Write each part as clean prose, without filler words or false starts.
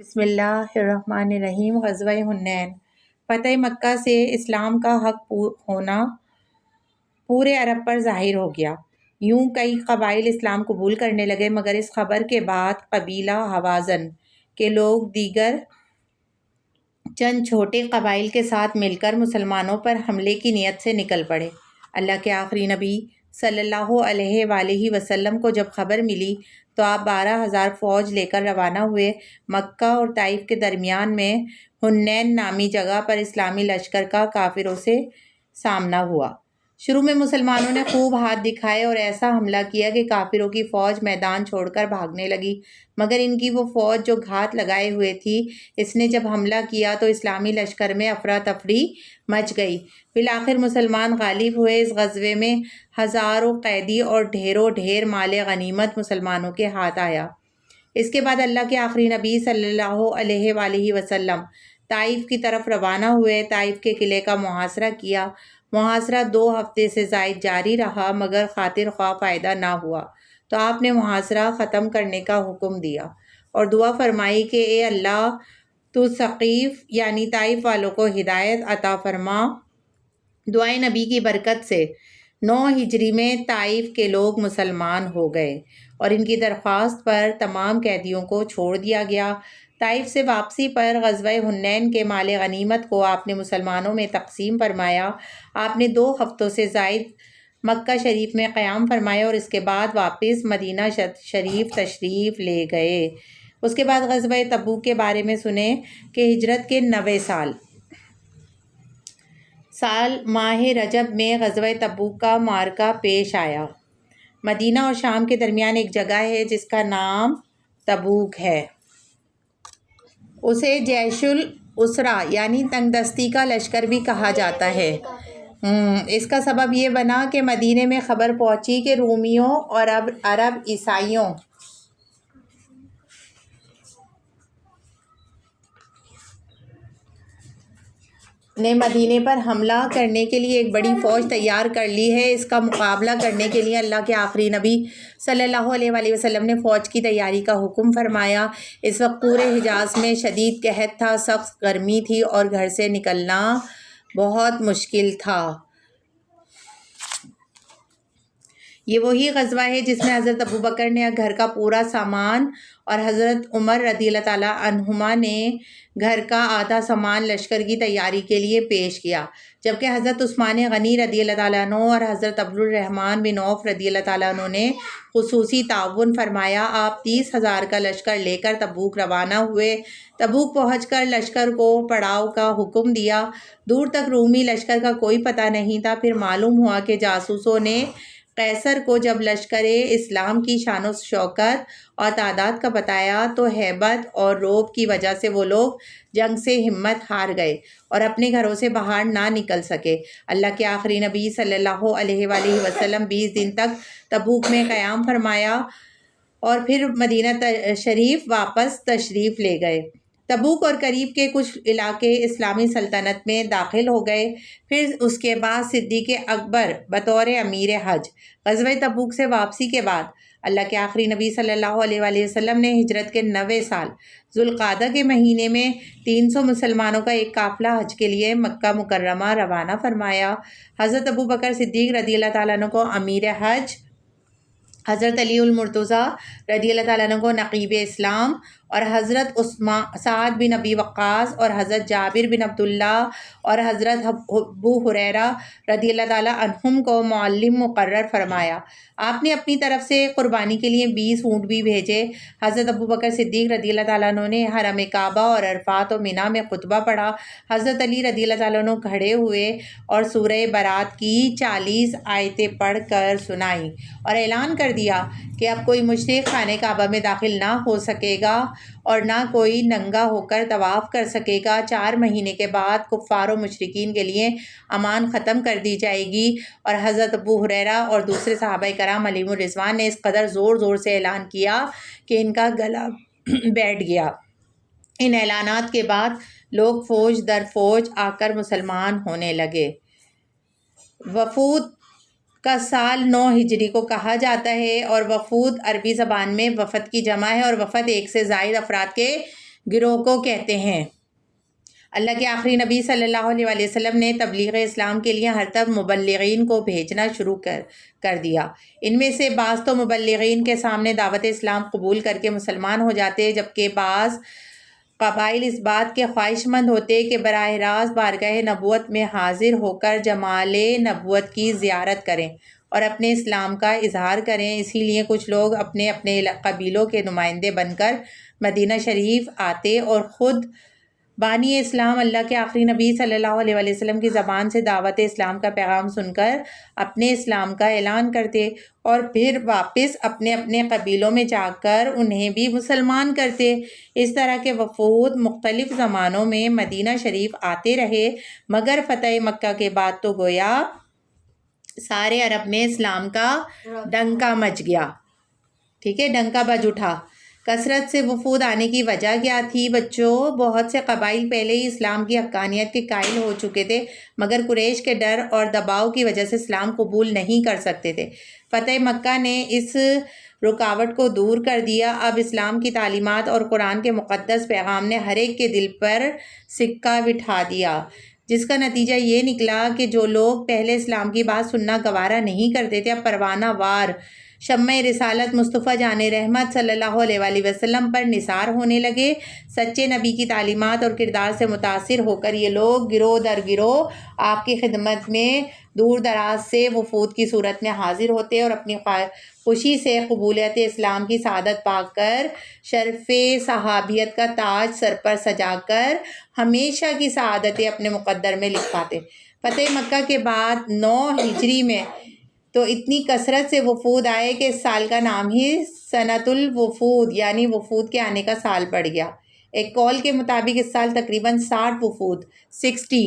بسم اللہ الرحمن الرحیم۔ غزوہ حنین۔ فتح مکہ سے اسلام کا حق ہونا پورے عرب پر ظاہر ہو گیا۔ یوں کئی قبائل اسلام قبول کرنے لگے، مگر اس خبر کے بعد قبیلہ ہوازن کے لوگ دیگر چند چھوٹے قبائل کے ساتھ مل کر مسلمانوں پر حملے کی نیت سے نکل پڑے۔ اللہ کے آخری نبی صلی اللہ علیہ وآلہ وسلم کو جب خبر ملی تو آپ 12,000 فوج لے کر روانہ ہوئے۔ مکہ اور طائف کے درمیان میں حنین نامی جگہ پر اسلامی لشکر کا کافروں سے سامنا ہوا۔ شروع میں مسلمانوں نے خوب ہاتھ دکھائے اور ایسا حملہ کیا کہ کافروں کی فوج میدان چھوڑ کر بھاگنے لگی، مگر ان کی وہ فوج جو گھات لگائے ہوئے تھی، اس نے جب حملہ کیا تو اسلامی لشکر میں افراتفری مچ گئی۔ بالآخر مسلمان غالب ہوئے۔ اس غزوے میں ہزاروں قیدی اور ڈھیروں ڈھیر مال غنیمت مسلمانوں کے ہاتھ آیا۔ اس کے بعد اللہ کے آخری نبی صلی اللہ علیہ وآلہ وسلم طائف کی طرف روانہ ہوئے۔ طائف کے قلعے کا محاصرہ کیا۔ محاصرہ 2 ہفتے سے زائد جاری رہا، مگر خاطر خواہ فائدہ نہ ہوا تو آپ نے محاصرہ ختم کرنے کا حکم دیا اور دعا فرمائی کہ اے اللہ، تو ثقیف یعنی طائف والوں کو ہدایت عطا فرما۔ دعائے نبی کی برکت سے 9 ہجری میں طائف کے لوگ مسلمان ہو گئے اور ان کی درخواست پر تمام قیدیوں کو چھوڑ دیا گیا۔ طائف سے واپسی پر غزوہ حنین کے مال غنیمت کو آپ نے مسلمانوں میں تقسیم فرمایا۔ آپ نے 2 ہفتوں سے زائد مکہ شریف میں قیام فرمایا اور اس کے بعد واپس مدینہ شریف تشریف لے گئے۔ اس کے بعد غزوہ تبوک کے بارے میں سنیں کہ ہجرت کے 9ویں سال ماہ رجب میں غزوہ تبوک کا معرکہ پیش آیا۔ مدینہ اور شام کے درمیان ایک جگہ ہے جس کا نام تبوک ہے۔ اسے جیش العسرہ یعنی تنگ دستی کا لشکر بھی کہا جاتا ہے۔ اس کا سبب یہ بنا کہ مدینے میں خبر پہنچی کہ رومیوں اور عرب عیسائیوں نے مدینے پر حملہ کرنے کے لیے ایک بڑی فوج تیار کر لی ہے۔ اس کا مقابلہ کرنے کے لیے اللہ کے آخری نبی صلی اللہ علیہ وآلہ وسلم نے فوج کی تیاری کا حکم فرمایا۔ اس وقت پورے حجاز میں شدید قحط تھا، سخت گرمی تھی اور گھر سے نکلنا بہت مشکل تھا۔ یہ وہی غزوہ ہے جس میں حضرت ابوبکر نے گھر کا پورا سامان اور حضرت عمر رضی اللہ تعالیٰ عنہما نے گھر کا آدھا سامان لشکر کی تیاری کے لیے پیش کیا، جبکہ حضرت عثمان غنی رضی اللہ تعالیٰ عنہ اور حضرت عبدالرحمن بن عوف رضی اللہ تعالیٰ عنہ نے خصوصی تعاون فرمایا۔ آپ 30,000 کا لشکر لے کر تبوک روانہ ہوئے۔ تبوک پہنچ کر لشکر کو پڑاؤ کا حکم دیا۔ دور تک رومی لشکر کا کوئی پتہ نہیں تھا۔ پھر معلوم ہوا کہ جاسوسوں نے قیصر کو جب لشکر اسلام کی شان و شوکت اور تعداد کا بتایا تو ہیبت اور رعب کی وجہ سے وہ لوگ جنگ سے ہمت ہار گئے اور اپنے گھروں سے باہر نہ نکل سکے۔ اللہ کے آخری نبی صلی اللہ علیہ وآلہ وسلم 20 دن تک تبوک میں قیام فرمایا اور پھر مدینہ شریف واپس تشریف لے گئے۔ تبوک اور قریب کے کچھ علاقے اسلامی سلطنت میں داخل ہو گئے۔ پھر اس کے بعد صدیق اکبر بطور امیر حج۔ غزوہ تبوک سے واپسی کے بعد اللہ کے آخری نبی صلی اللہ علیہ وآلہ وسلم نے ہجرت کے 9ویں سال ذوالقعدہ کے مہینے میں 300 مسلمانوں کا ایک قافلہ حج کے لیے مکہ مکرمہ روانہ فرمایا۔ حضرت ابوبکر صدیق رضی اللہ تعالیٰ عنہ کو امیر حج، حضرت علی المرتضیٰ رضی اللہ تعالیٰ عنہ کو نقیب اسلام اور حضرت سعد بن ابی وقاص اور حضرت جابر بن عبداللہ اور حضرت ابو ہریرہ رضی اللہ تعالیٰ عنہم کو معلم مقرر فرمایا۔ آپ نے اپنی طرف سے قربانی کے لیے 20 اونٹ بھی بھیجے۔ حضرت ابوبکر صدیق رضی اللہ تعالیٰ عنہ نے حرم کعبہ اور عرفات و منی میں خطبہ پڑھا۔ حضرت علی رضی اللہ تعالیٰ عنہ کھڑے ہوئے اور سورہ برات کی 40 آیتیں پڑھ کر سنائیں اور اعلان کر دیا کہ اب کوئی مشرک خانہ کعبہ میں داخل نہ ہو سکے گا اور نہ کوئی ننگا ہو کر طواف کر سکے گا۔ 4 مہینے کے بعد کفار و مشرکین کے لیے امان ختم کر دی جائے گی۔ اور حضرت ابو ہریرہ اور دوسرے صحابہ کرام علیہم الرضوان نے اس قدر زور زور سے اعلان کیا کہ ان کا گلا بیٹھ گیا۔ ان اعلانات کے بعد لوگ فوج در فوج آ کر مسلمان ہونے لگے۔ وفود کا سال 9 ہجری کو کہا جاتا ہے اور وفود عربی زبان میں وفد کی جمع ہے اور وفد 1 سے زائد افراد کے گروہ کو کہتے ہیں۔ اللہ کے آخری نبی صلی اللہ علیہ وسلم نے تبلیغ اسلام کے لیے ہر طرف مبلغین کو بھیجنا شروع کر دیا۔ ان میں سے بعض تو مبلغین کے سامنے دعوت اسلام قبول کر کے مسلمان ہو جاتے، جبکہ بعض قبائل اس بات کے خواہش مند ہوتے کہ براہ راست بارگاہ نبوت میں حاضر ہو کر جمال نبوت کی زیارت کریں اور اپنے اسلام کا اظہار کریں۔ اسی لیے کچھ لوگ اپنے اپنے قبیلوں کے نمائندے بن کر مدینہ شریف آتے اور خود بانی اسلام اللہ کے آخری نبی صلی اللہ علیہ وسلم کی زبان سے دعوت اسلام کا پیغام سن کر اپنے اسلام کا اعلان کرتے اور پھر واپس اپنے اپنے قبیلوں میں جا کر انہیں بھی مسلمان کرتے۔ اس طرح کے وفود مختلف زمانوں میں مدینہ شریف آتے رہے، مگر فتح مکہ کے بعد تو گویا سارے عرب میں اسلام کا ڈنکا مچ گیا۔ ٹھیک ہے، ڈنکا بج اٹھا۔ کثرت سے وفود آنے کی وجہ کیا تھی بچوں؟ بہت سے قبائل پہلے ہی اسلام کی حقانیت کے قائل ہو چکے تھے، مگر قریش کے ڈر اور دباؤ کی وجہ سے اسلام قبول نہیں کر سکتے تھے۔ فتح مکہ نے اس رکاوٹ کو دور کر دیا۔ اب اسلام کی تعلیمات اور قرآن کے مقدس پیغام نے ہر ایک کے دل پر سکہ بٹھا دیا، جس کا نتیجہ یہ نکلا کہ جو لوگ پہلے اسلام کی بات سننا گوارا نہیں کرتے تھے، اب پروانہ وار شمع رسالت مصطفیٰ جان رحمت صلی اللہ علیہ وآلہ وسلم پر نثار ہونے لگے۔ سچے نبی کی تعلیمات اور کردار سے متاثر ہو کر یہ لوگ گروہ در گروہ آپ کی خدمت میں دور دراز سے وفود کی صورت میں حاضر ہوتے اور اپنی خوشی سے قبولیت اسلام کی سعادت پا کر شرف صحابیت کا تاج سر پر سجا کر ہمیشہ کی سعادتیں اپنے مقدر میں لکھ پاتے۔ فتح مکہ کے بعد 9 ہجری میں تو اتنی کثرت سے وفود آئے کہ اس سال کا نام ہی سنۃ الوفود یعنی وفود کے آنے کا سال پڑ گیا۔ ایک قول کے مطابق اس سال تقریباً 60 وفود 60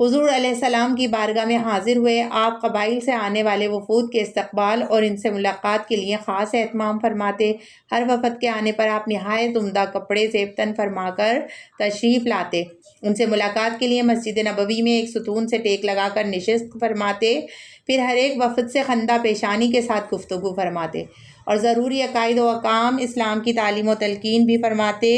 حضور علیہ السلام کی بارگاہ میں حاضر ہوئے۔ آپ قبائل سے آنے والے وفود کے استقبال اور ان سے ملاقات کے لیے خاص اہتمام فرماتے۔ ہر وفد کے آنے پر آپ نہایت عمدہ کپڑے زیب تن فرما کر تشریف لاتے، ان سے ملاقات کے لیے مسجد نبوی میں ایک ستون سے ٹیک لگا کر نشست فرماتے، پھر ہر ایک وفد سے خندہ پیشانی کے ساتھ گفتگو فرماتے اور ضروری عقائد و احکام اسلام کی تعلیم و تلقین بھی فرماتے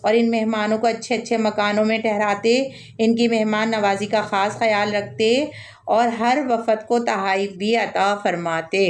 اور ان مہمانوں کو اچھے اچھے مکانوں میں ٹھہراتے، ان کی مہمان نوازی کا خاص خیال رکھتے اور ہر وفد کو تحائف بھی عطا فرماتے۔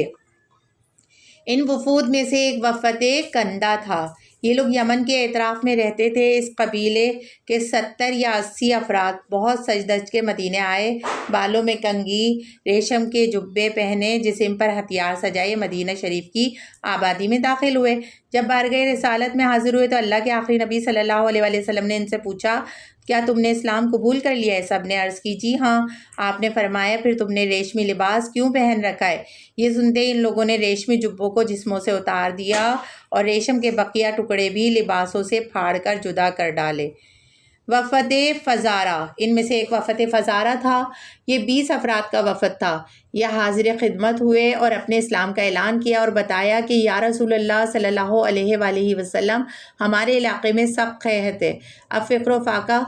ان وفود میں سے ایک وفد کندہ تھا۔ یہ لوگ یمن کے اطراف میں رہتے تھے۔ اس قبیلے کے 70 یا 80 افراد بہت سج دج کے مدینے آئے، بالوں میں کنگھی، ریشم کے جبے پہنے، جسم پر ہتھیار سجائے مدینہ شریف کی آبادی میں داخل ہوئے۔ جب بارگاہ رسالت میں حاضر ہوئے تو اللہ کے آخری نبی صلی اللہ علیہ وآلہ وسلم نے ان سے پوچھا، کیا تم نے اسلام قبول کر لیا ہے؟ سب نے عرض کی جی ہاں۔ آپ نے فرمایا، پھر تم نے ریشمی لباس کیوں پہن رکھا ہے؟ یہ سنتے ہی ان لوگوں نے ریشمی جبوں کو جسموں سے اتار دیا اور ریشم کے بقیہ ٹکڑے بھی لباسوں سے پھاڑ کر جدا کر ڈالے۔ وفد فزارہ، ان میں سے ایک وفد فزارہ تھا۔ یہ 20 افراد کا وفد تھا۔ یہ حاضر خدمت ہوئے اور اپنے اسلام کا اعلان کیا اور بتایا کہ یا رسول اللہ صلی اللہ علیہ وآلہ وسلم، ہمارے علاقے میں سخت قحط ہے، اب فقر و فاقہ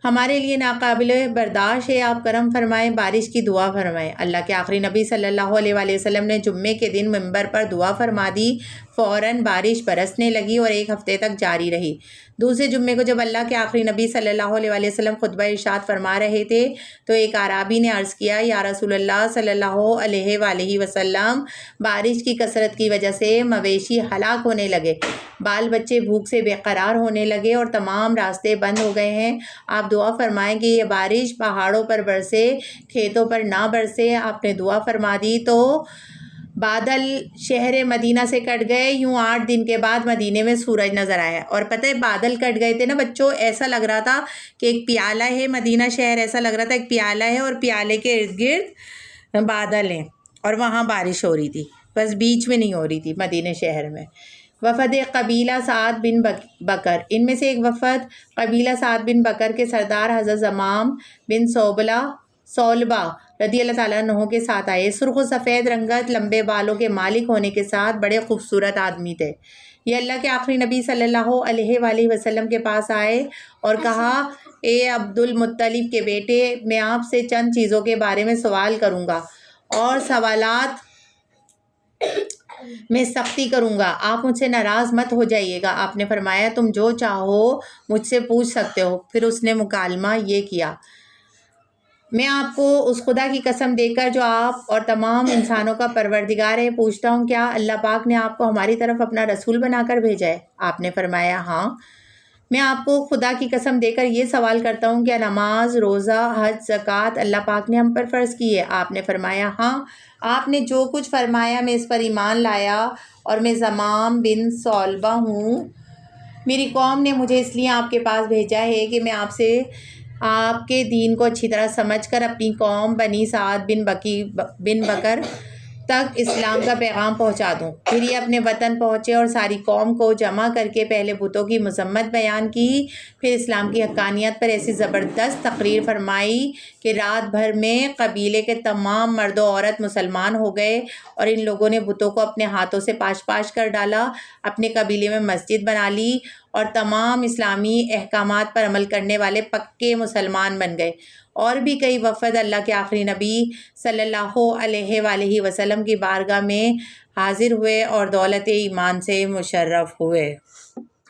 ہمارے لیے ناقابل برداشت ہے، آپ کرم فرمائیں، بارش کی دعا فرمائیں۔ اللہ کے آخری نبی صلی اللہ علیہ وآلہ وسلم نے جمعے کے دن منبر پر دعا فرما دی، فوراً بارش برسنے لگی اور 1 ہفتے تک جاری رہی۔ دوسرے جمعے کو جب اللہ کے آخری نبی صلی اللہ علیہ وآلہ وسلم خطبہ ارشاد فرما رہے تھے تو ایک اعرابی نے عرض کیا، یا رسول اللہ صلی اللہ علیہ وآلہ وسلم، بارش کی کثرت کی وجہ سے مویشی ہلاک ہونے لگے، بال بچے بھوک سے بے قرار ہونے لگے اور تمام راستے بند ہو گئے ہیں۔ آپ دعا فرمائیں کہ یہ بارش پہاڑوں پر برسے، کھیتوں پر نہ برسے۔ آپ نے دعا فرما دی تو بادل شہر مدینہ سے کٹ گئے۔ یوں 8 دن کے بعد مدینے میں سورج نظر آیا، اور پتہ ہے بادل کٹ گئے تھے نا بچوں، ایسا لگ رہا تھا کہ ایک پیالہ ہے، مدینہ شہر ایسا لگ رہا تھا ایک پیالہ ہے اور پیالے کے ارد گرد بادل ہیں اور وہاں بارش ہو رہی تھی، بس بیچ میں نہیں ہو رہی تھی مدینہ شہر میں۔ وفد قبیلہ سعد بن بکر، ان میں سے ایک وفد قبیلہ سعد بن بکر کے سردار حضرت زمام بن صولبہ رضی اللہ تعالیٰ عنہ کے ساتھ آئے۔ سرخ و سفید رنگت، لمبے بالوں کے مالک ہونے کے ساتھ بڑے خوبصورت آدمی تھے۔ یہ اللہ کے آخری نبی صلی اللہ علیہ وآلہ وسلم کے پاس آئے اور کہا، اے عبد المطلب کے بیٹے، میں آپ سے چند چیزوں کے بارے میں سوال کروں گا اور سوالات میں سختی کروں گا، آپ مجھ سے ناراض مت ہو جائیے گا۔ آپ نے فرمایا تم جو چاہو مجھ سے پوچھ سکتے ہو۔ پھر اس نے مکالمہ یہ کیا، میں آپ کو اس خدا کی قسم دے کر جو آپ اور تمام انسانوں کا پروردگار ہے پوچھتا ہوں، کیا اللہ پاک نے آپ کو ہماری طرف اپنا رسول بنا کر بھیجا ہے؟ آپ نے فرمایا ہاں۔ میں آپ کو خدا کی قسم دے کر یہ سوال کرتا ہوں، کیا نماز، روزہ، حج، زکوٰۃ اللہ پاک نے ہم پر فرض کی ہے؟ آپ نے فرمایا ہاں۔ آپ نے جو کچھ فرمایا میں اس پر ایمان لایا، اور میں زمام بن ثعلبہ ہوں۔ میری قوم نے مجھے اس لیے آپ کے پاس بھیجا ہے کہ میں آپ کے دین کو اچھی طرح سمجھ کر اپنی قوم بنی سعد بن بکر تک اسلام کا پیغام پہنچا دوں۔ پھر یہ اپنے وطن پہنچے اور ساری قوم کو جمع کر کے پہلے بتوں کی مذمت بیان کی، پھر اسلام کی حقانیت پر ایسی زبردست تقریر فرمائی کہ رات بھر میں قبیلے کے تمام مرد و عورت مسلمان ہو گئے، اور ان لوگوں نے بتوں کو اپنے ہاتھوں سے پاش پاش کر ڈالا، اپنے قبیلے میں مسجد بنا لی، اور تمام اسلامی احکامات پر عمل کرنے والے پکے مسلمان بن گئے۔ اور بھی کئی وفد اللہ کے آخری نبی صلی اللہ علیہ وآلہ وسلم کی بارگاہ میں حاضر ہوئے اور دولت ایمان سے مشرف ہوئے۔